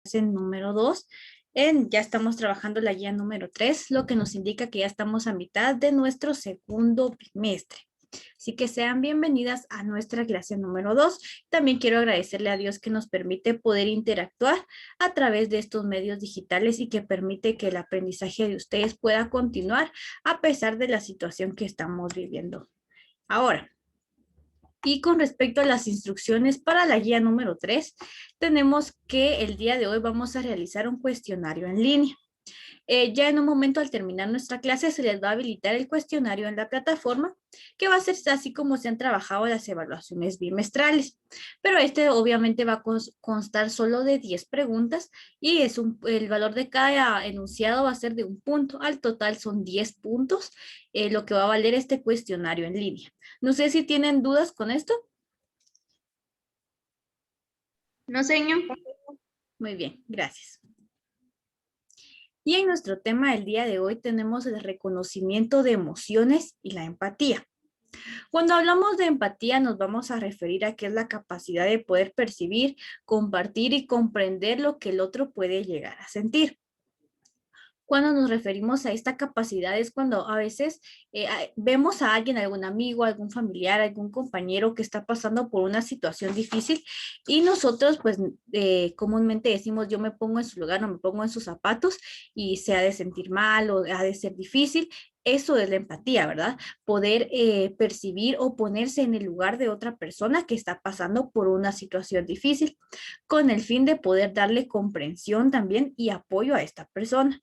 clase número 2. Ya estamos trabajando la guía número 3, lo que nos indica que ya estamos a mitad de nuestro segundo trimestre. Así que sean bienvenidas a nuestra clase número 2. También quiero agradecerle a Dios que nos permite poder interactuar a través de estos medios digitales y que permite que el aprendizaje de ustedes pueda continuar a pesar de la situación que estamos viviendo ahora. Y con respecto a las instrucciones para la guía número 3, tenemos que el día de hoy vamos a realizar un cuestionario en línea. Ya en un momento al terminar nuestra clase se les va a habilitar el cuestionario en la plataforma, que va a ser así como se han trabajado las evaluaciones bimestrales. Pero este obviamente va a constar solo de 10 preguntas y el valor de cada enunciado va a ser de 1 punto. Al total son 10 puntos, lo que va a valer este cuestionario en línea. No sé si tienen dudas con esto. No, señor. Muy bien, gracias. Y en nuestro tema del día de hoy tenemos el reconocimiento de emociones y la empatía. Cuando hablamos de empatía nos vamos a referir a qué es la capacidad de poder percibir, compartir y comprender lo que el otro puede llegar a sentir. Cuando nos referimos a esta capacidad es cuando a veces vemos a alguien, algún amigo, algún familiar, algún compañero que está pasando por una situación difícil y nosotros pues comúnmente decimos yo me pongo en su lugar, no me pongo en sus zapatos y se ha de sentir mal o ha de ser difícil. Eso es la empatía, ¿verdad? Poder percibir o ponerse en el lugar de otra persona que está pasando por una situación difícil con el fin de poder darle comprensión también y apoyo a esta persona.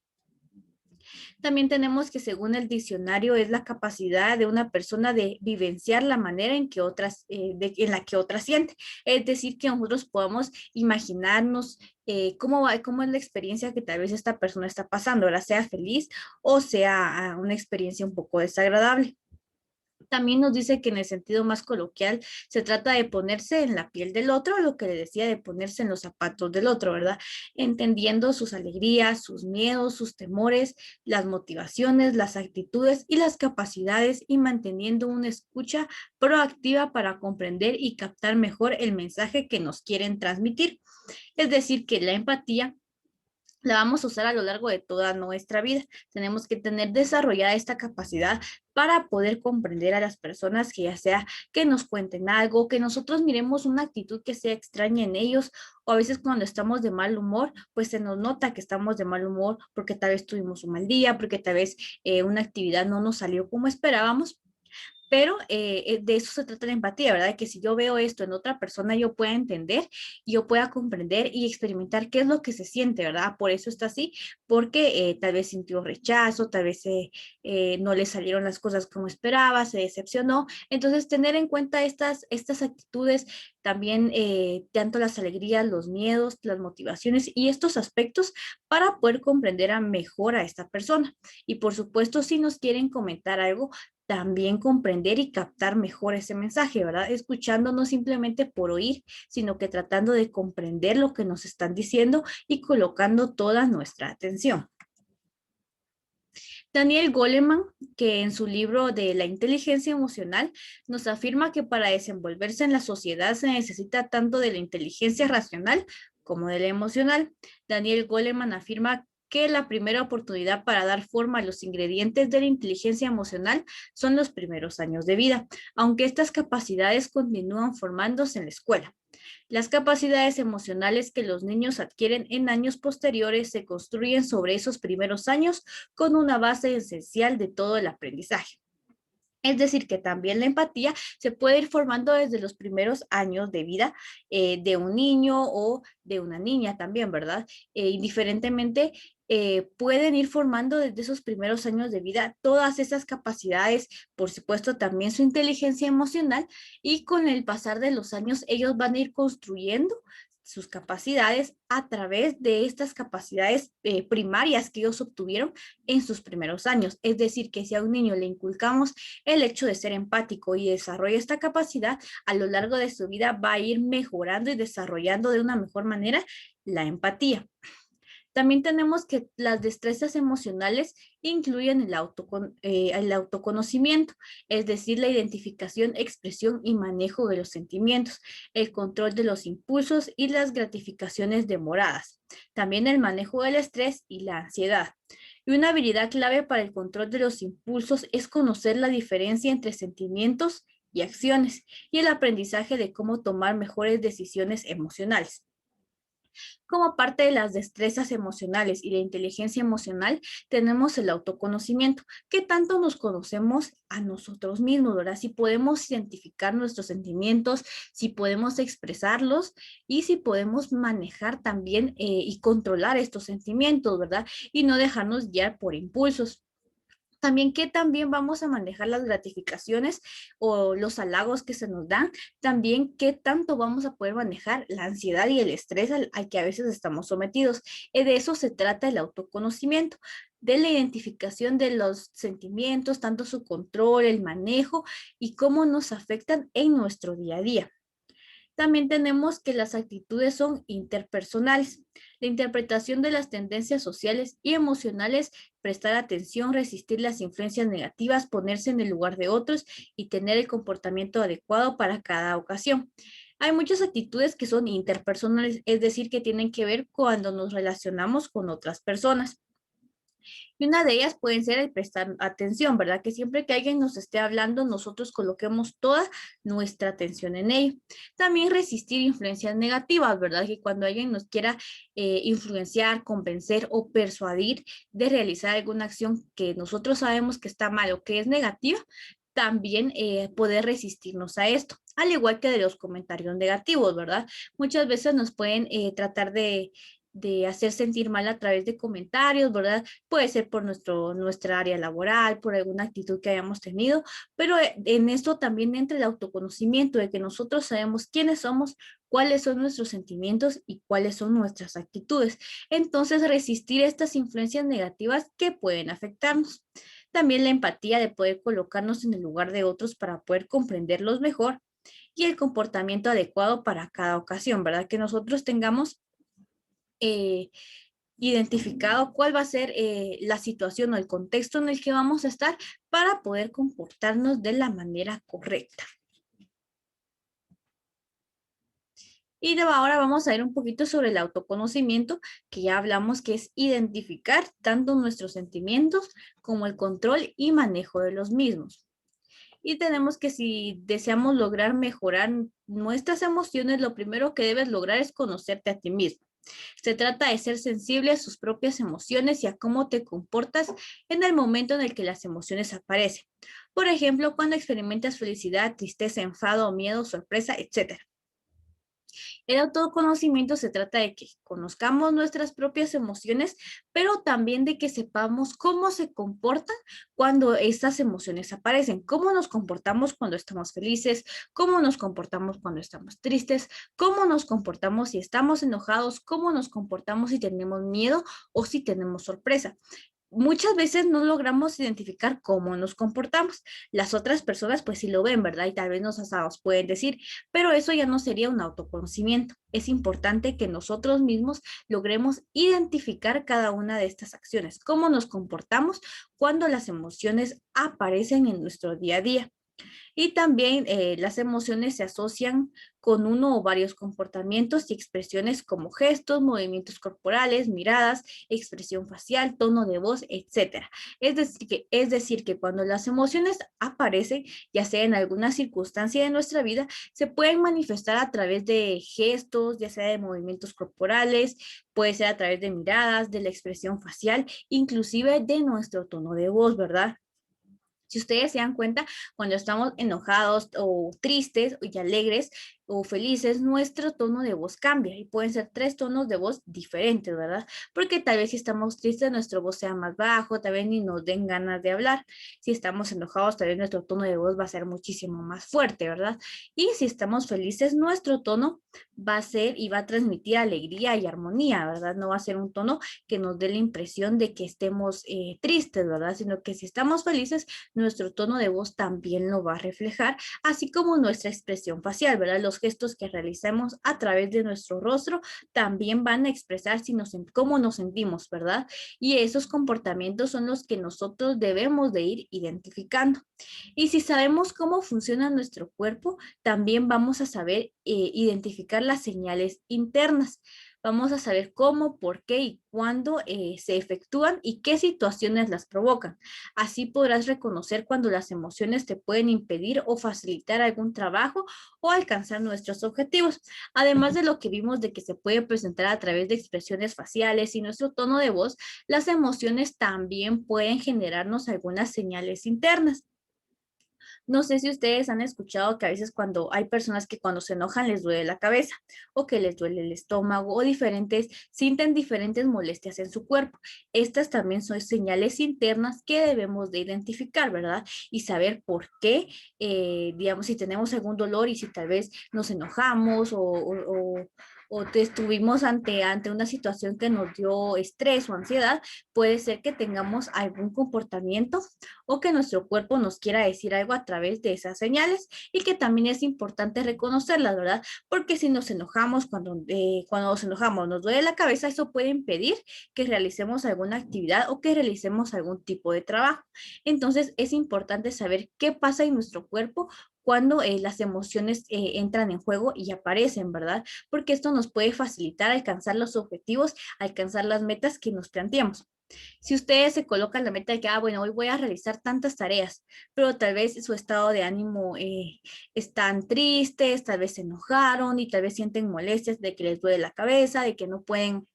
También tenemos que según el diccionario es la capacidad de una persona de vivenciar la manera en que en la que otra siente. Es decir, que nosotros podamos imaginarnos cómo es la experiencia que tal vez esta persona está pasando, ahora sea feliz o sea una experiencia un poco desagradable. También nos dice que en el sentido más coloquial se trata de ponerse en la piel del otro, lo que le decía de ponerse en los zapatos del otro, ¿verdad? Entendiendo sus alegrías, sus miedos, sus temores, las motivaciones, las actitudes y las capacidades y manteniendo una escucha proactiva para comprender y captar mejor el mensaje que nos quieren transmitir. Es decir, que la empatía la vamos a usar a lo largo de toda nuestra vida. Tenemos que tener desarrollada esta capacidad para poder comprender a las personas, que ya sea que nos cuenten algo, que nosotros miremos una actitud que sea extraña en ellos, o a veces cuando estamos de mal humor, pues se nos nota que estamos de mal humor porque tal vez tuvimos un mal día, porque tal vez una actividad no nos salió como esperábamos. Pero de eso se trata la empatía, ¿verdad? Que si yo veo esto en otra persona, yo pueda entender, yo pueda comprender y experimentar qué es lo que se siente, ¿verdad? Por eso está así, porque tal vez sintió rechazo, tal vez no le salieron las cosas como esperaba, se decepcionó. Entonces, tener en cuenta estas actitudes, también tanto las alegrías, los miedos, las motivaciones y estos aspectos para poder comprender mejor a esta persona. Y por supuesto, si nos quieren comentar algo, también comprender y captar mejor ese mensaje, ¿verdad? Escuchando no simplemente por oír, sino que tratando de comprender lo que nos están diciendo y colocando toda nuestra atención. Daniel Goleman, que en su libro de la inteligencia emocional nos afirma que para desenvolverse en la sociedad se necesita tanto de la inteligencia racional como de la emocional. Daniel Goleman afirma que la primera oportunidad para dar forma a los ingredientes de la inteligencia emocional son los primeros años de vida, aunque estas capacidades continúan formándose en la escuela. Las capacidades emocionales que los niños adquieren en años posteriores se construyen sobre esos primeros años con una base esencial de todo el aprendizaje. Es decir, que también la empatía se puede ir formando desde los primeros años de vida de un niño o de una niña también, ¿verdad? Indiferentemente, pueden ir formando desde esos primeros años de vida todas esas capacidades, por supuesto también su inteligencia emocional, y con el pasar de los años ellos van a ir construyendo sus capacidades a través de estas capacidades primarias que ellos obtuvieron en sus primeros años. Es decir, que si a un niño le inculcamos el hecho de ser empático y desarrolla esta capacidad, a lo largo de su vida va a ir mejorando y desarrollando de una mejor manera la empatía. También tenemos que las destrezas emocionales incluyen el autoconocimiento, es decir, la identificación, expresión y manejo de los sentimientos, el control de los impulsos y las gratificaciones demoradas. También el manejo del estrés y la ansiedad. Y una habilidad clave para el control de los impulsos es conocer la diferencia entre sentimientos y acciones y el aprendizaje de cómo tomar mejores decisiones emocionales. Como parte de las destrezas emocionales y la inteligencia emocional, tenemos el autoconocimiento. ¿Qué tanto nos conocemos a nosotros mismos, verdad? Si podemos identificar nuestros sentimientos, si podemos expresarlos y si podemos manejar también y controlar estos sentimientos, ¿verdad? Y no dejarnos guiar por impulsos. También que también vamos a manejar las gratificaciones o los halagos que se nos dan. También qué tanto vamos a poder manejar la ansiedad y el estrés al que a veces estamos sometidos. De eso se trata el autoconocimiento, de la identificación de los sentimientos, tanto su control, el manejo y cómo nos afectan en nuestro día a día. También tenemos que las actitudes son interpersonales. La interpretación de las tendencias sociales y emocionales, prestar atención, resistir las influencias negativas, ponerse en el lugar de otros y tener el comportamiento adecuado para cada ocasión. Hay muchas actitudes que son interpersonales, es decir, que tienen que ver cuando nos relacionamos con otras personas. Y una de ellas puede ser el prestar atención, ¿verdad? Que siempre que alguien nos esté hablando, nosotros coloquemos toda nuestra atención en ello. También resistir influencias negativas, ¿verdad? Que cuando alguien nos quiera influenciar, convencer o persuadir de realizar alguna acción que nosotros sabemos que está mal o que es negativa, también poder resistirnos a esto, al igual que de los comentarios negativos, ¿verdad? Muchas veces nos pueden tratar de hacer sentir mal a través de comentarios, ¿verdad? Puede ser por nuestra área laboral, por alguna actitud que hayamos tenido, pero en esto también entra el autoconocimiento de que nosotros sabemos quiénes somos, cuáles son nuestros sentimientos y cuáles son nuestras actitudes. Entonces, resistir estas influencias negativas que pueden afectarnos. También la empatía de poder colocarnos en el lugar de otros para poder comprenderlos mejor y el comportamiento adecuado para cada ocasión, ¿verdad? Que nosotros tengamos eh, identificado cuál va a ser la situación o el contexto en el que vamos a estar para poder comportarnos de la manera correcta. Y de ahora vamos a ver un poquito sobre el autoconocimiento, que ya hablamos que es identificar tanto nuestros sentimientos como el control y manejo de los mismos. Y tenemos que si deseamos lograr mejorar nuestras emociones, lo primero que debes lograr es conocerte a ti mismo. Se trata de ser sensible a sus propias emociones y a cómo te comportas en el momento en el que las emociones aparecen. Por ejemplo, cuando experimentas felicidad, tristeza, enfado, miedo, sorpresa, etc. El autoconocimiento se trata de que conozcamos nuestras propias emociones, pero también de que sepamos cómo se comportan cuando estas emociones aparecen, cómo nos comportamos cuando estamos felices, cómo nos comportamos cuando estamos tristes, cómo nos comportamos si estamos enojados, cómo nos comportamos si tenemos miedo o si tenemos sorpresa. Muchas veces no logramos identificar cómo nos comportamos. Las otras personas pues sí lo ven, ¿verdad? Y tal vez nos asados pueden decir, pero eso ya no sería un autoconocimiento. Es importante que nosotros mismos logremos identificar cada una de estas acciones, cómo nos comportamos cuando las emociones aparecen en nuestro día a día. Y también las emociones se asocian con uno o varios comportamientos y expresiones como gestos, movimientos corporales, miradas, expresión facial, tono de voz, etcétera. Es decir que cuando las emociones aparecen, ya sea en alguna circunstancia de nuestra vida, se pueden manifestar a través de gestos, ya sea de movimientos corporales, puede ser a través de miradas, de la expresión facial, inclusive de nuestro tono de voz, ¿verdad? Si ustedes se dan cuenta, cuando estamos enojados o tristes y alegres o felices, nuestro tono de voz cambia y pueden ser 3 tonos de voz diferentes, ¿verdad? Porque tal vez si estamos tristes, nuestro voz sea más bajo, tal vez ni nos den ganas de hablar. Si estamos enojados, tal vez nuestro tono de voz va a ser muchísimo más fuerte, ¿verdad? Y si estamos felices, nuestro tono va a ser y va a transmitir alegría y armonía, ¿verdad? No va a ser un tono que nos dé la impresión de que estemos tristes, ¿verdad? Sino que si estamos felices, nuestro tono de voz también lo va a reflejar, así como nuestra expresión facial, ¿verdad? Los los gestos que realicemos a través de nuestro rostro también van a expresar cómo nos sentimos, ¿verdad? Y esos comportamientos son los que nosotros debemos de ir identificando. Y si sabemos cómo funciona nuestro cuerpo, también vamos a saber identificar las señales internas. Vamos a saber cómo, por qué y cuándo se efectúan y qué situaciones las provocan. Así podrás reconocer cuando las emociones te pueden impedir o facilitar algún trabajo o alcanzar nuestros objetivos. Además de lo que vimos de que se puede presentar a través de expresiones faciales y nuestro tono de voz, las emociones también pueden generarnos algunas señales internas. No sé si ustedes han escuchado que a veces cuando hay personas que cuando se enojan les duele la cabeza o que les duele el estómago o sienten diferentes molestias en su cuerpo. Estas también son señales internas que debemos de identificar, ¿verdad? Y saber por qué, digamos, si tenemos algún dolor y si tal vez nos enojamos o estuvimos ante una situación que nos dio estrés o ansiedad, puede ser que tengamos algún comportamiento o que nuestro cuerpo nos quiera decir algo a través de esas señales y que también es importante reconocerlas, ¿verdad? Porque si nos enojamos, cuando nos enojamos, nos duele la cabeza, eso puede impedir que realicemos alguna actividad o que realicemos algún tipo de trabajo. Entonces es importante saber qué pasa en nuestro cuerpo cuando las emociones entran en juego y aparecen, ¿verdad? Porque esto nos puede facilitar alcanzar los objetivos, alcanzar las metas que nos planteamos. Si ustedes se colocan la meta de que, bueno, hoy voy a realizar tantas tareas, pero tal vez su estado de ánimo están tristes, tal vez se enojaron y tal vez sienten molestias de que les duele la cabeza, de que no pueden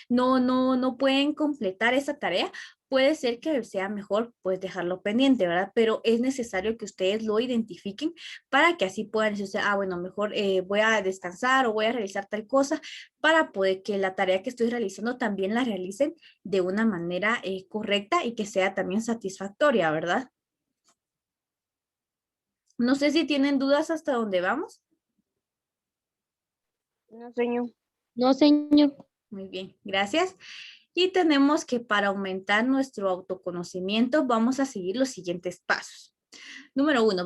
no pueden completar esa tarea, puede ser que sea mejor pues dejarlo pendiente, ¿verdad? Pero es necesario que ustedes lo identifiquen para que así puedan decir, bueno, mejor voy a descansar o voy a realizar tal cosa para poder que la tarea que estoy realizando también la realicen de una manera correcta y que sea también satisfactoria, ¿verdad? No sé si tienen dudas hasta dónde vamos. No, señor. No, señor. Muy bien, gracias. Y tenemos que para aumentar nuestro autoconocimiento vamos a seguir los siguientes pasos. Número uno,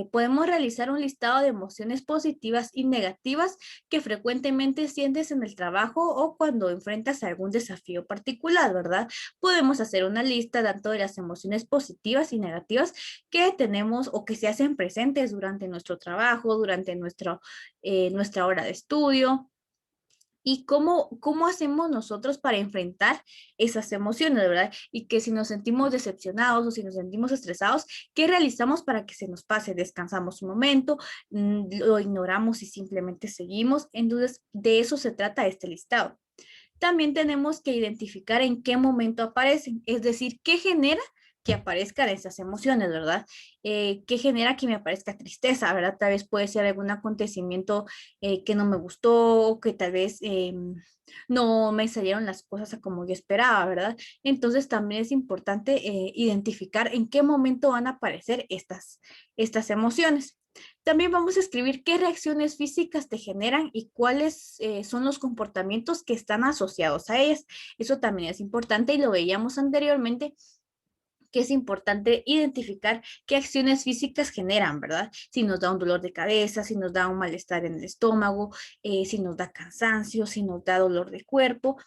podemos realizar un listado de emociones positivas y negativas que frecuentemente sientes en el trabajo o cuando enfrentas algún desafío particular, ¿verdad? Podemos hacer una lista tanto de las emociones positivas y negativas que tenemos o que se hacen presentes durante nuestro trabajo, durante nuestra hora de estudio. ¿Y cómo hacemos nosotros para enfrentar esas emociones, verdad? Y que si nos sentimos decepcionados o si nos sentimos estresados, ¿qué realizamos para que se nos pase? Descansamos un momento, lo ignoramos y simplemente seguimos. Entonces, de eso se trata este listado. También tenemos que identificar en qué momento aparecen, es decir, qué genera que aparezcan esas emociones, ¿verdad? ¿Qué genera que me aparezca tristeza, ¿verdad? Tal vez puede ser algún acontecimiento que no me gustó, que tal vez no me salieron las cosas como yo esperaba, ¿verdad? Entonces también es importante identificar en qué momento van a aparecer estas emociones. También vamos a escribir qué reacciones físicas te generan y cuáles son los comportamientos que están asociados a ellas. Eso también es importante y lo veíamos anteriormente que es importante identificar qué acciones físicas generan, ¿verdad? Si nos da un dolor de cabeza, si nos da un malestar en el estómago, si nos da cansancio, si nos da dolor de cuerpo,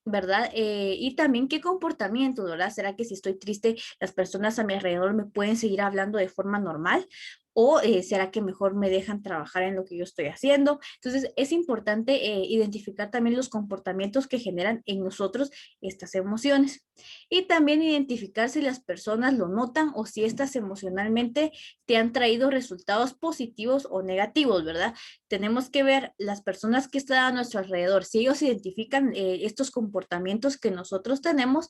¿verdad? Y también qué comportamiento, ¿verdad? ¿Será que si estoy triste, las personas a mi alrededor me pueden seguir hablando de forma normal? ¿O será que mejor me dejan trabajar en lo que yo estoy haciendo? Entonces, es importante identificar también los comportamientos que generan en nosotros estas emociones. Y también identificar si las personas lo notan o si estas emocionalmente te han traído resultados positivos o negativos, ¿verdad? Tenemos que ver las personas que están a nuestro alrededor, si ellos identifican estos comportamientos que nosotros tenemos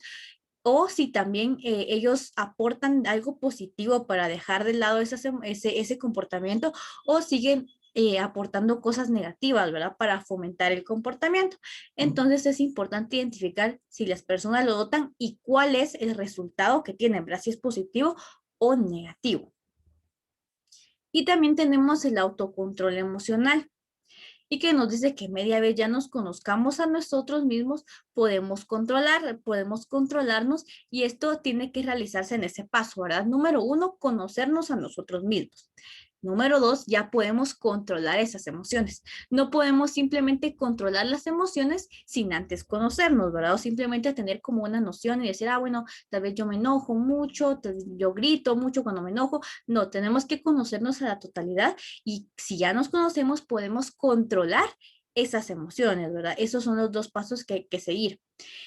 o si también ellos aportan algo positivo para dejar de lado ese comportamiento o siguen aportando cosas negativas, ¿verdad? Para fomentar el comportamiento. Entonces es importante identificar si las personas lo notan y cuál es el resultado que tienen, ¿verdad? Si es positivo o negativo. Y también tenemos el autocontrol emocional y que nos dice que media vez ya nos conozcamos a nosotros mismos, podemos controlarnos y esto tiene que realizarse en ese paso, ¿verdad? Número uno, conocernos a nosotros mismos. Número 2, ya podemos controlar esas emociones. No podemos simplemente controlar las emociones sin antes conocernos, ¿verdad? O simplemente tener como una noción y decir, bueno, tal vez yo me enojo mucho, yo grito mucho cuando me enojo. No, tenemos que conocernos a la totalidad y si ya nos conocemos, podemos controlar esas emociones, ¿verdad? Esos son los dos pasos que hay que seguir.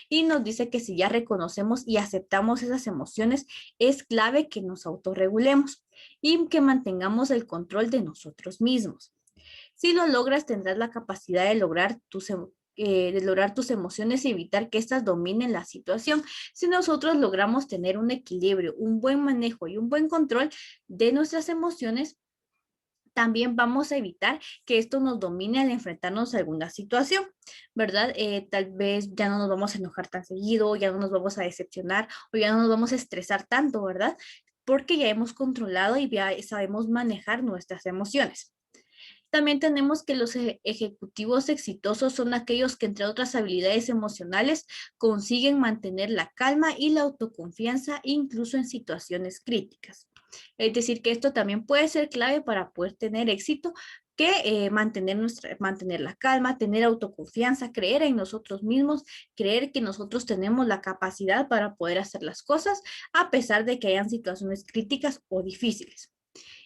Y nos dice que si ya reconocemos y aceptamos esas emociones, es clave que nos autorregulemos y que mantengamos el control de nosotros mismos. Si lo logras, tendrás la capacidad de lograr tus emociones y evitar que éstas dominen la situación. Si nosotros logramos tener un equilibrio, un buen manejo y un buen control de nuestras emociones, también vamos a evitar que esto nos domine al enfrentarnos a alguna situación, ¿verdad? Tal vez ya no nos vamos a enojar tan seguido, ya no nos vamos a decepcionar o ya no nos vamos a estresar tanto, ¿verdad? Porque ya hemos controlado y ya sabemos manejar nuestras emociones. También tenemos que los ejecutivos exitosos son aquellos que, entre otras habilidades emocionales, consiguen mantener la calma y la autoconfianza incluso en situaciones críticas. Es decir, que esto también puede ser clave para poder tener éxito, que mantener la calma, tener autoconfianza, creer en nosotros mismos, creer que nosotros tenemos la capacidad para poder hacer las cosas a pesar de que hayan situaciones críticas o difíciles.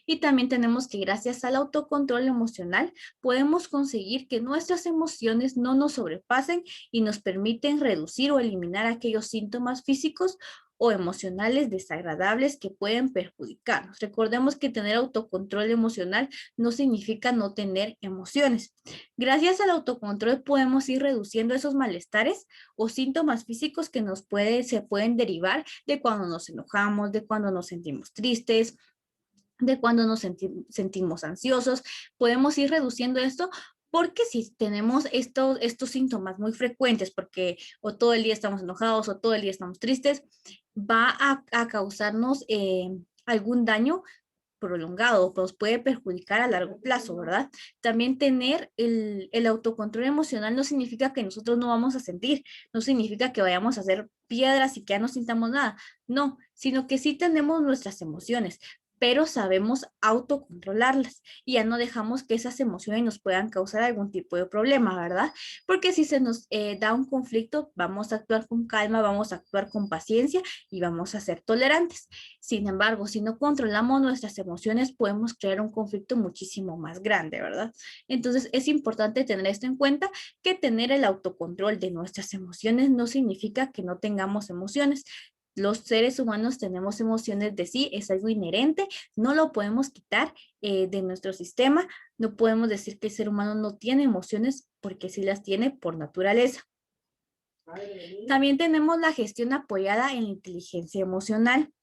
Y también tenemos que gracias al autocontrol emocional podemos conseguir que nuestras emociones no nos sobrepasen y nos permiten reducir o eliminar aquellos síntomas físicos o emocionales desagradables que pueden perjudicarnos. Recordemos que tener autocontrol emocional no significa no tener emociones. Gracias al autocontrol podemos ir reduciendo esos malestares o síntomas físicos que se pueden derivar de cuando nos enojamos, de cuando nos sentimos tristes, de cuando nos sentimos ansiosos. Podemos ir reduciendo esto porque si tenemos estos síntomas muy frecuentes, porque o todo el día estamos enojados o todo el día estamos tristes, va a causarnos algún daño prolongado, nos puede perjudicar a largo plazo, ¿verdad? También tener el autocontrol emocional no significa que nosotros no vamos a sentir, no significa que vayamos a hacer piedras y que ya no sintamos nada, no, sino que sí tenemos nuestras emociones, pero sabemos autocontrolarlas y ya no dejamos que esas emociones nos puedan causar algún tipo de problema, ¿verdad? Porque si se nos da un conflicto, vamos a actuar con calma, vamos a actuar con paciencia y vamos a ser tolerantes. Sin embargo, si no controlamos nuestras emociones, podemos crear un conflicto muchísimo más grande, ¿verdad? Entonces, es importante tener esto en cuenta, que tener el autocontrol de nuestras emociones no significa que no tengamos emociones. Los seres humanos tenemos emociones de sí, es algo inherente, no lo podemos quitar de nuestro sistema, no podemos decir que el ser humano no tiene emociones porque sí las tiene por naturaleza. También tenemos la gestión apoyada en la inteligencia emocional.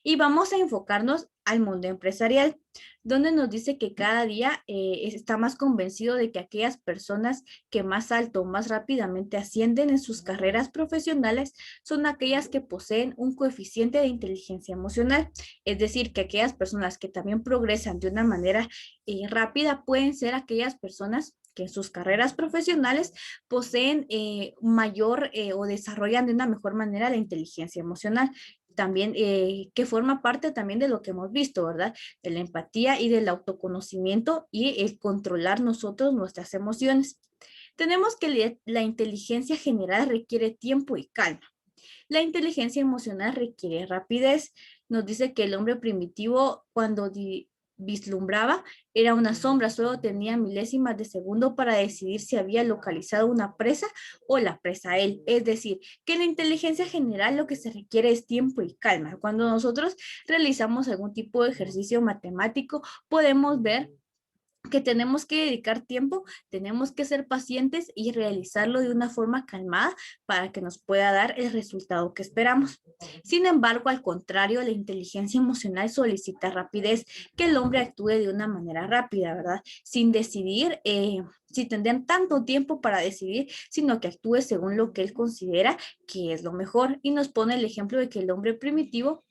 Y vamos a enfocarnos al mundo empresarial, donde nos dice que cada día está más convencido de que aquellas personas que más alto o más rápidamente ascienden en sus carreras profesionales son aquellas que poseen un coeficiente de inteligencia emocional. Es decir, que aquellas personas que también progresan de una manera rápida pueden ser aquellas personas que en sus carreras profesionales poseen mayor o desarrollan de una mejor manera la inteligencia emocional también, que forma parte también de lo que hemos visto, ¿verdad? De la empatía y del autoconocimiento y el controlar nosotros nuestras emociones. Tenemos que la inteligencia general requiere tiempo y calma. La inteligencia emocional requiere rapidez. Nos dice que el hombre primitivo, cuando vislumbraba, era una sombra, solo tenía milésimas de segundo para decidir si había localizado una presa o la presa a él. Es decir, que en la inteligencia general lo que se requiere es tiempo y calma. Cuando nosotros realizamos algún tipo de ejercicio matemático, podemos ver que tenemos que dedicar tiempo, tenemos que ser pacientes y realizarlo de una forma calmada para que nos pueda dar el resultado que esperamos. Sin embargo, al contrario, la inteligencia emocional solicita rapidez, que el hombre actúe de una manera rápida, ¿verdad? Sin decidir, si tendrían tanto tiempo para decidir, sino que actúe según lo que él considera que es lo mejor. Y nos pone el ejemplo de que el hombre primitivo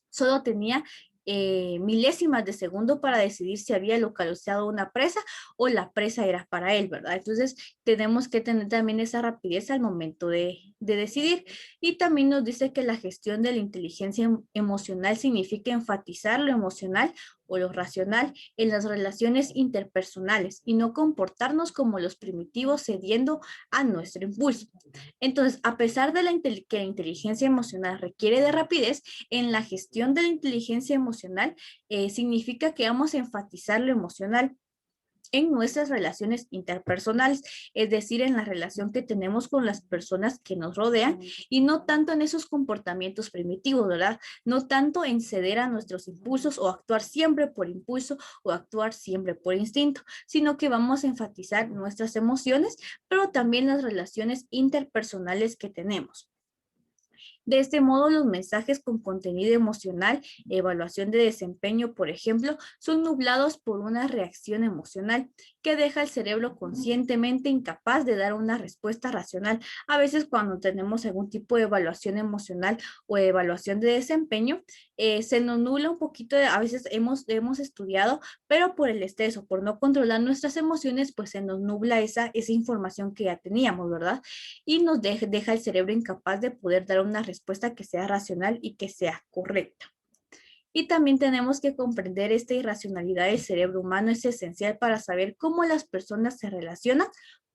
solo tenía milésimas de segundo para decidir si había localizado una presa o la presa era para él, ¿verdad? Entonces tenemos que tener también esa rapidez al momento de decidir. Y también nos dice que la gestión de la inteligencia emocional significa enfatizar lo emocional o lo racional en las relaciones interpersonales y no comportarnos como los primitivos cediendo a nuestro impulso. Entonces, a pesar de que la inteligencia emocional requiere de rapidez, en la gestión de la inteligencia emocional significa que vamos a enfatizar lo emocional en nuestras relaciones interpersonales, es decir, en la relación que tenemos con las personas que nos rodean y no tanto en esos comportamientos primitivos, ¿verdad? No tanto en ceder a nuestros impulsos o actuar siempre por impulso o actuar siempre por instinto, sino que vamos a enfatizar nuestras emociones, pero también las relaciones interpersonales que tenemos. De este modo, los mensajes con contenido emocional, evaluación de desempeño, por ejemplo, son nublados por una reacción emocional que deja al cerebro conscientemente incapaz de dar una respuesta racional. A veces cuando tenemos algún tipo de evaluación emocional o evaluación de desempeño, se nos nubla un poquito, a veces hemos estudiado, pero por el estrés o por no controlar nuestras emociones, pues se nos nubla esa información que ya teníamos, ¿verdad? Y nos deja el cerebro incapaz de poder dar una respuesta que sea racional y que sea correcta. Y también tenemos que comprender esta irracionalidad del cerebro humano es esencial para saber cómo las personas se relacionan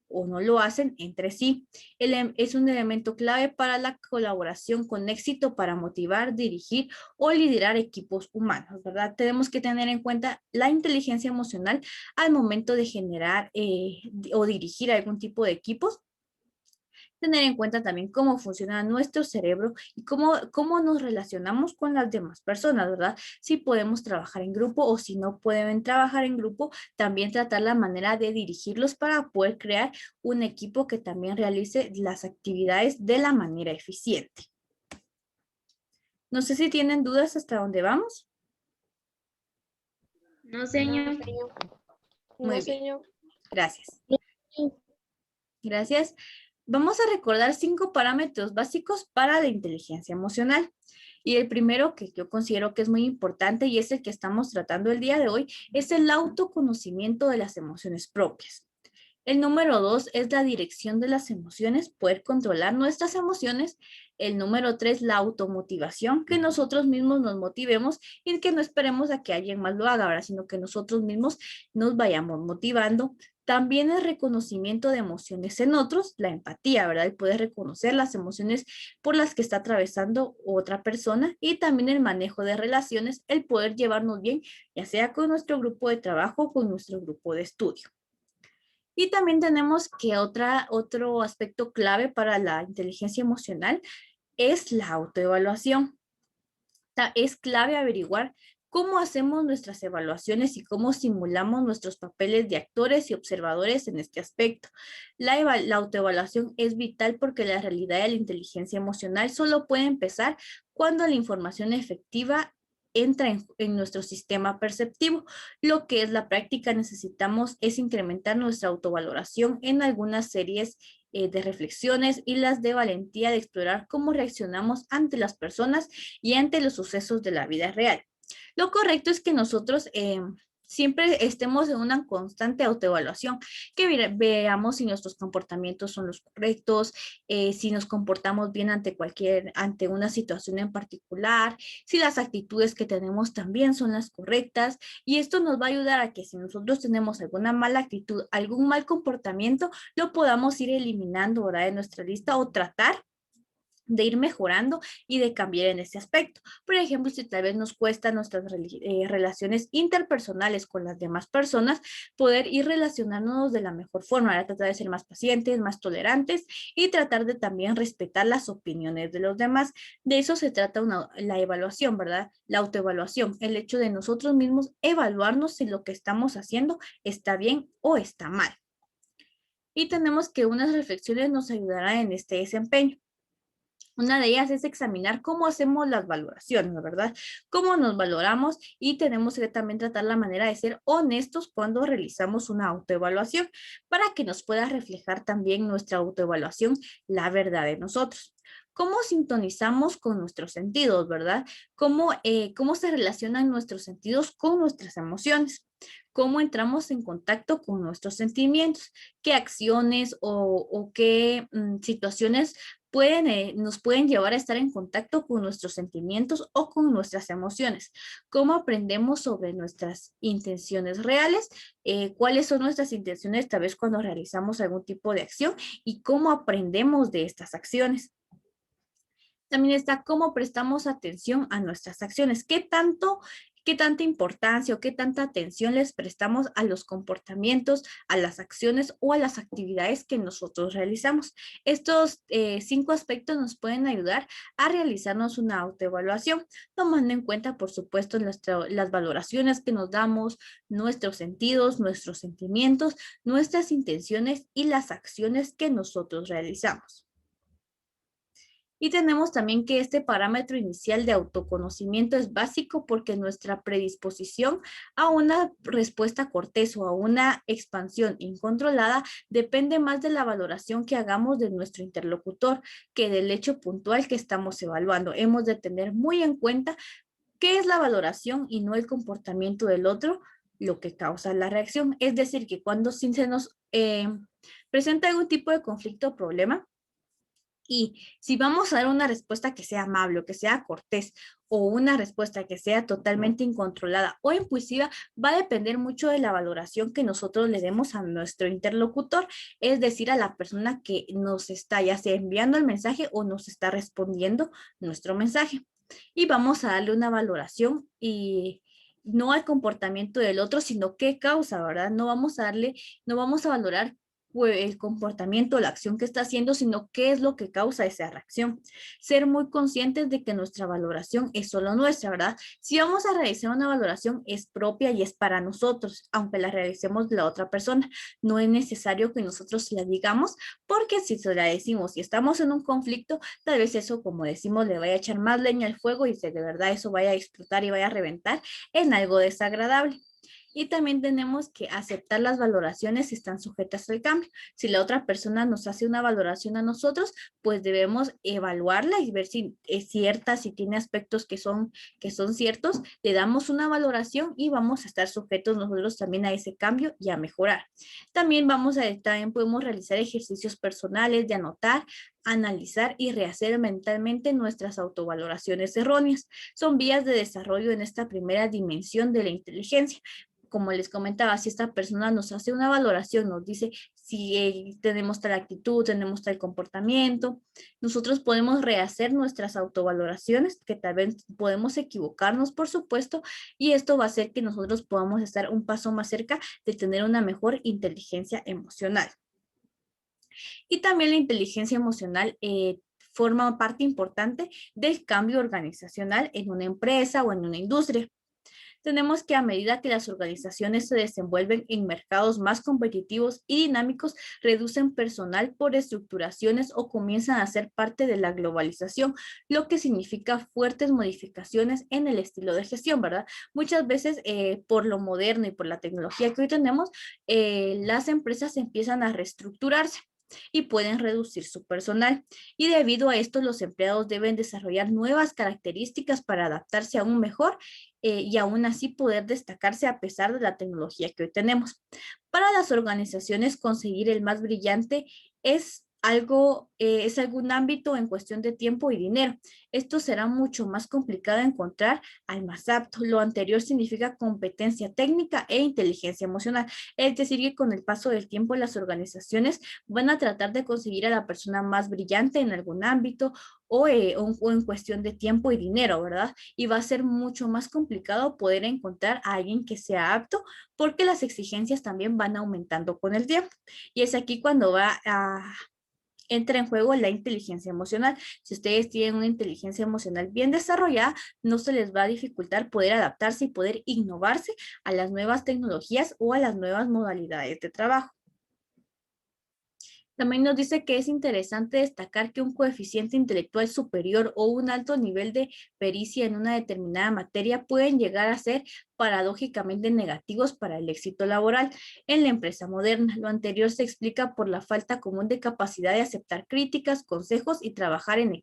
o no lo hacen entre sí. Es un elemento clave para la colaboración con éxito para motivar, dirigir o liderar equipos humanos, ¿verdad? Tenemos que tener en cuenta la inteligencia emocional al momento de generar o dirigir algún tipo de equipos, tener en cuenta también cómo funciona nuestro cerebro y cómo nos relacionamos con las demás personas, ¿verdad? Si podemos trabajar en grupo o si no pueden trabajar en grupo, también tratar la manera de dirigirlos para poder crear un equipo que también realice las actividades de la manera eficiente. No sé si tienen dudas hasta dónde vamos. No, señor. Muy bien. Gracias. Gracias. Vamos a recordar 5 parámetros básicos para la inteligencia emocional. Y el primero que yo considero que es muy importante y es el que estamos tratando el día de hoy, es el autoconocimiento de las emociones propias. El número 2 es la dirección de las emociones, poder controlar nuestras emociones. El número 3, la automotivación, que nosotros mismos nos motivemos y que no esperemos a que alguien más lo haga, ¿verdad? Sino que nosotros mismos nos vayamos motivando. También el reconocimiento de emociones en otros, la empatía, ¿verdad? El poder reconocer las emociones por las que está atravesando otra persona y también el manejo de relaciones, el poder llevarnos bien, ya sea con nuestro grupo de trabajo o con nuestro grupo de estudio. Y también tenemos que otro aspecto clave para la inteligencia emocional es la autoevaluación. Es clave averiguar cómo hacemos nuestras evaluaciones y cómo simulamos nuestros papeles de actores y observadores en este aspecto. La autoevaluación es vital porque la realidad de la inteligencia emocional solo puede empezar cuando la información efectiva entra en nuestro sistema perceptivo. Lo que es la práctica necesitamos es incrementar nuestra autovaloración en algunas series de reflexiones y las de valentía de explorar cómo reaccionamos ante las personas y ante los sucesos de la vida real. Lo correcto es que nosotros siempre estemos en una constante autoevaluación, que veamos si nuestros comportamientos son los correctos, si nos comportamos bien ante una situación en particular, si las actitudes que tenemos también son las correctas, y esto nos va a ayudar a que si nosotros tenemos alguna mala actitud, algún mal comportamiento, lo podamos ir eliminando, ¿verdad? De nuestra lista o tratar de ir mejorando y de cambiar en ese aspecto. Por ejemplo, si tal vez nos cuesta nuestras relaciones interpersonales con las demás personas, poder ir relacionándonos de la mejor forma, ¿verdad? Tratar de ser más pacientes, más tolerantes y tratar de también respetar las opiniones de los demás. De eso se trata la evaluación, ¿verdad? La autoevaluación, el hecho de nosotros mismos evaluarnos si lo que estamos haciendo está bien o está mal. Y tenemos que unas reflexiones nos ayudarán en este desempeño. Una de ellas es examinar cómo hacemos las valoraciones, ¿verdad? Cómo nos valoramos y tenemos que también tratar la manera de ser honestos cuando realizamos una autoevaluación para que nos pueda reflejar también nuestra autoevaluación la verdad de nosotros. ¿Cómo sintonizamos con nuestros sentidos, verdad? ¿Cómo se relacionan nuestros sentidos con nuestras emociones? ¿Cómo entramos en contacto con nuestros sentimientos? ¿Qué acciones o qué situaciones nos pueden llevar a estar en contacto con nuestros sentimientos o con nuestras emociones. ¿Cómo aprendemos sobre nuestras intenciones reales? ¿Cuáles son nuestras intenciones tal vez cuando realizamos algún tipo de acción? ¿Y cómo aprendemos de estas acciones? También está cómo prestamos atención a nuestras acciones. Qué tanta importancia o qué tanta atención les prestamos a los comportamientos, a las acciones o a las actividades que nosotros realizamos? Estos 5 aspectos nos pueden ayudar a realizarnos una autoevaluación, tomando en cuenta, por supuesto, las valoraciones que nos damos, nuestros sentidos, nuestros sentimientos, nuestras intenciones y las acciones que nosotros realizamos. Y tenemos también que este parámetro inicial de autoconocimiento es básico porque nuestra predisposición a una respuesta cortés o a una expansión incontrolada depende más de la valoración que hagamos de nuestro interlocutor que del hecho puntual que estamos evaluando. Hemos de tener muy en cuenta qué es la valoración y no el comportamiento del otro lo que causa la reacción. Es decir, que cuando se nos presenta algún tipo de conflicto o problema, y si vamos a dar una respuesta que sea amable o que sea cortés o una respuesta que sea totalmente incontrolada o impulsiva, va a depender mucho de la valoración que nosotros le demos a nuestro interlocutor, es decir, a la persona que nos está ya sea enviando el mensaje o nos está respondiendo nuestro mensaje. Y vamos a darle una valoración y no al comportamiento del otro, sino qué causa, ¿verdad? No vamos a valorar el comportamiento, la acción que está haciendo, sino qué es lo que causa esa reacción. Ser muy conscientes de que nuestra valoración es solo nuestra, ¿verdad? Si vamos a realizar una valoración es propia y es para nosotros, aunque la realicemos de la otra persona. No es necesario que nosotros la digamos, porque si se la decimos y estamos en un conflicto, tal vez eso, como decimos, le vaya a echar más leña al fuego y de verdad eso vaya a explotar y vaya a reventar en algo desagradable. Y también tenemos que aceptar las valoraciones si están sujetas al cambio. Si la otra persona nos hace una valoración a nosotros, pues debemos evaluarla y ver si es cierta, si tiene aspectos que son ciertos. Le damos una valoración y vamos a estar sujetos nosotros también a ese cambio y a mejorar. También podemos realizar ejercicios personales de anotar, analizar y rehacer mentalmente nuestras autovaloraciones erróneas. Son vías de desarrollo en esta primera dimensión de la inteligencia. Como les comentaba, si esta persona nos hace una valoración, nos dice si tenemos tal actitud, tenemos tal comportamiento, nosotros podemos rehacer nuestras autovaloraciones, que tal vez podemos equivocarnos, por supuesto, y esto va a hacer que nosotros podamos estar un paso más cerca de tener una mejor inteligencia emocional. Y también la inteligencia emocional forma parte importante del cambio organizacional en una empresa o en una industria. Tenemos que a medida que las organizaciones se desenvuelven en mercados más competitivos y dinámicos, reducen personal por estructuraciones o comienzan a ser parte de la globalización, lo que significa fuertes modificaciones en el estilo de gestión, ¿verdad? Muchas veces por lo moderno y por la tecnología que hoy tenemos, las empresas empiezan a reestructurarse y pueden reducir su personal. Y debido a esto, los empleados deben desarrollar nuevas características para adaptarse aún mejor y aún así poder destacarse a pesar de la tecnología que hoy tenemos. Para las organizaciones, conseguir el más brillante es algún ámbito en cuestión de tiempo y dinero. Esto será mucho más complicado encontrar al más apto. Lo anterior significa competencia técnica e inteligencia emocional. Es decir, que con el paso del tiempo las organizaciones van a tratar de conseguir a la persona más brillante en algún ámbito o en cuestión de tiempo y dinero, ¿verdad? Y va a ser mucho más complicado poder encontrar a alguien que sea apto porque las exigencias también van aumentando con el tiempo. Y es aquí cuando entra en juego la inteligencia emocional. Si ustedes tienen una inteligencia emocional bien desarrollada, no se les va a dificultar poder adaptarse y poder innovarse a las nuevas tecnologías o a las nuevas modalidades de trabajo. También nos dice que es interesante destacar que un coeficiente intelectual superior o un alto nivel de pericia en una determinada materia pueden llegar a ser paradójicamente negativos para el éxito laboral en la empresa moderna. Lo anterior se explica por la falta común de capacidad de aceptar críticas, consejos y trabajar en el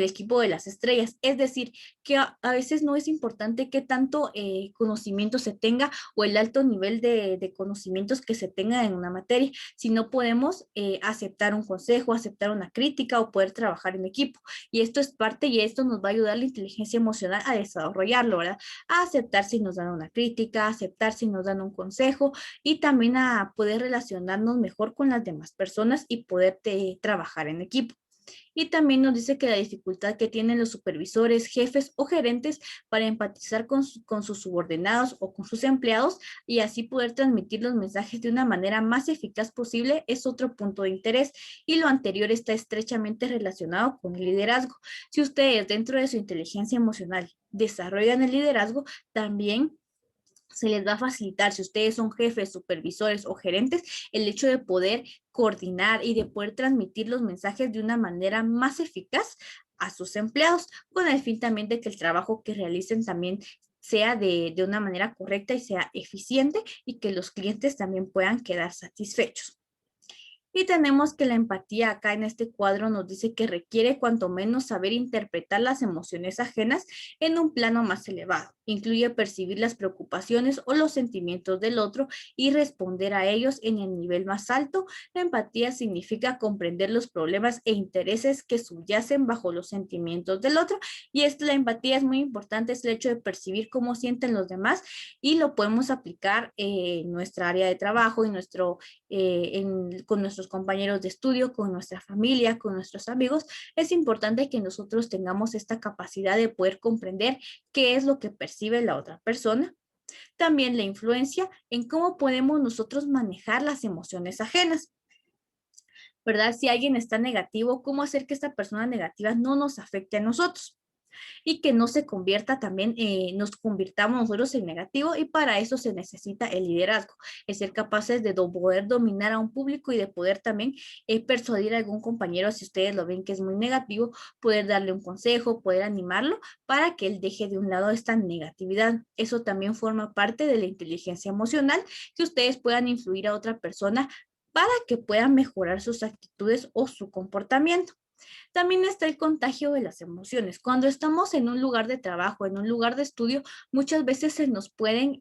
equipo de las estrellas. Es decir, que a veces no es importante qué tanto conocimiento se tenga o el alto nivel de conocimientos que se tenga en una materia, si no podemos aceptar un consejo, aceptar una crítica o poder trabajar en equipo. Y esto es parte y esto nos va a ayudar la inteligencia emocional a desarrollarlo, ¿verdad? A aceptar si nos dan una crítica, a aceptar si nos dan un consejo y también a poder relacionarnos mejor con las demás personas y poder trabajar en equipo. Y también nos dice que la dificultad que tienen los supervisores, jefes o gerentes para empatizar con sus subordinados o con sus empleados y así poder transmitir los mensajes de una manera más eficaz posible es otro punto de interés. Y lo anterior está estrechamente relacionado con el liderazgo. Si ustedes dentro de su inteligencia emocional desarrollan el liderazgo, también se les va a facilitar, si ustedes son jefes, supervisores o gerentes, el hecho de poder coordinar y de poder transmitir los mensajes de una manera más eficaz a sus empleados, con el fin también de que el trabajo que realicen también sea de una manera correcta y sea eficiente y que los clientes también puedan quedar satisfechos. Y tenemos que la empatía acá en este cuadro nos dice que requiere cuanto menos saber interpretar las emociones ajenas en un plano más elevado. Incluye percibir las preocupaciones o los sentimientos del otro y responder a ellos en el nivel más alto. La empatía significa comprender los problemas e intereses que subyacen bajo los sentimientos del otro. Y la empatía es muy importante, es el hecho de percibir cómo sienten los demás y lo podemos aplicar en nuestra área de trabajo, con nuestros compañeros de estudio, con nuestra familia, con nuestros amigos. Es importante que nosotros tengamos esta capacidad de poder comprender qué es lo que percibe la otra persona. También la influencia en cómo podemos nosotros manejar las emociones ajenas. ¿Verdad? Si alguien está negativo, ¿cómo hacer que esta persona negativa no nos afecte a nosotros? Y que no se convierta también, nos convirtamos nosotros en negativo y para eso se necesita el liderazgo, es ser capaces de poder dominar a un público y de poder también persuadir a algún compañero, si ustedes lo ven que es muy negativo, poder darle un consejo, poder animarlo para que él deje de un lado esta negatividad. Eso también forma parte de la inteligencia emocional, que ustedes puedan influir a otra persona para que puedan mejorar sus actitudes o su comportamiento. También está el contagio de las emociones. Cuando estamos en un lugar de trabajo, en un lugar de estudio, muchas veces se nos pueden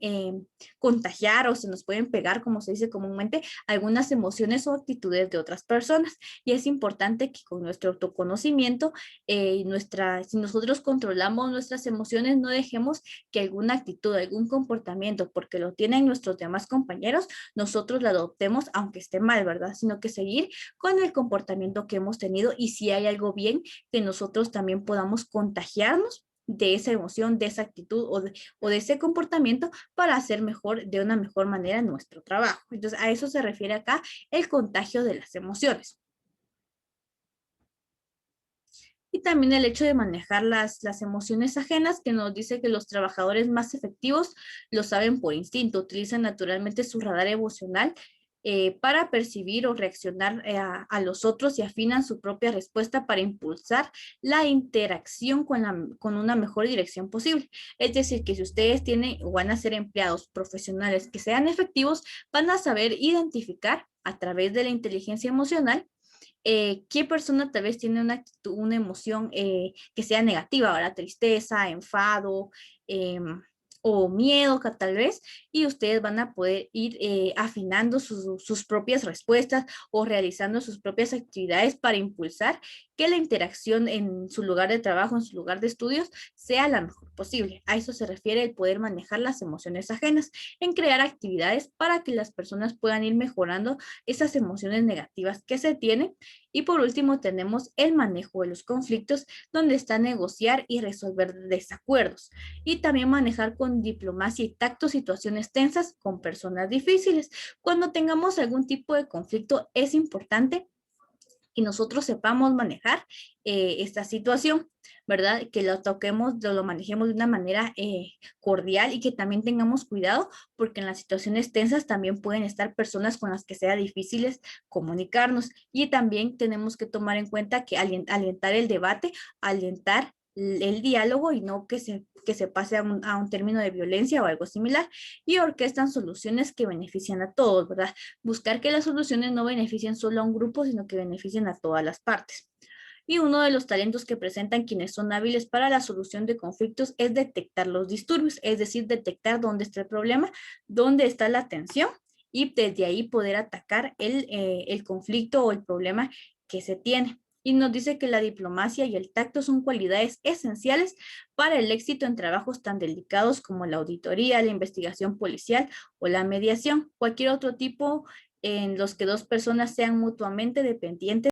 contagiar o se nos pueden pegar, como se dice comúnmente, algunas emociones o actitudes de otras personas. Y es importante que con nuestro autoconocimiento, si nosotros controlamos nuestras emociones, no dejemos que alguna actitud, algún comportamiento, porque lo tienen nuestros demás compañeros, nosotros lo adoptemos, aunque esté mal, ¿verdad? Sino que seguir con el comportamiento que hemos tenido y si hay algo bien, que nosotros también podamos contagiarnos de esa emoción, de esa actitud o de ese comportamiento para hacer mejor, de una mejor manera nuestro trabajo. Entonces, a eso se refiere acá el contagio de las emociones. Y también el hecho de manejar las emociones ajenas, que nos dice que los trabajadores más efectivos lo saben por instinto, utilizan naturalmente su radar emocional para percibir o reaccionar a los otros y afinan su propia respuesta para impulsar la interacción con una mejor dirección posible. Es decir, que si ustedes tienen o van a ser empleados profesionales que sean efectivos, van a saber identificar a través de la inteligencia emocional qué persona tal vez tiene una actitud, una emoción que sea negativa, ¿verdad? Tristeza, enfado, o miedo tal vez, y ustedes van a poder ir afinando sus propias respuestas o realizando sus propias actividades para impulsar que la interacción en su lugar de trabajo, en su lugar de estudios, sea la mejor posible. A eso se refiere el poder manejar las emociones ajenas, en crear actividades para que las personas puedan ir mejorando esas emociones negativas que se tienen. Y por último tenemos el manejo de los conflictos, donde está negociar y resolver desacuerdos. Y también manejar con diplomacia y tacto situaciones tensas con personas difíciles. Cuando tengamos algún tipo de conflicto, es importante que nosotros sepamos manejar esta situación, ¿verdad? Que lo toquemos, lo manejemos de una manera cordial y que también tengamos cuidado porque en las situaciones tensas también pueden estar personas con las que sea difíciles comunicarnos y también tenemos que tomar en cuenta que alentar el debate, alentar el diálogo y no que se pase a un término de violencia o algo similar, y orquestan soluciones que benefician a todos, ¿verdad? Buscar que las soluciones no beneficien solo a un grupo, sino que beneficien a todas las partes. Y uno de los talentos que presentan quienes son hábiles para la solución de conflictos es detectar los disturbios, es decir, detectar dónde está el problema, dónde está la tensión y desde ahí poder atacar el conflicto o el problema que se tiene. Y nos dice que la diplomacia y el tacto son cualidades esenciales para el éxito en trabajos tan delicados como la auditoría, la investigación policial o la mediación, cualquier otro tipo en los que dos personas sean mutuamente dependientes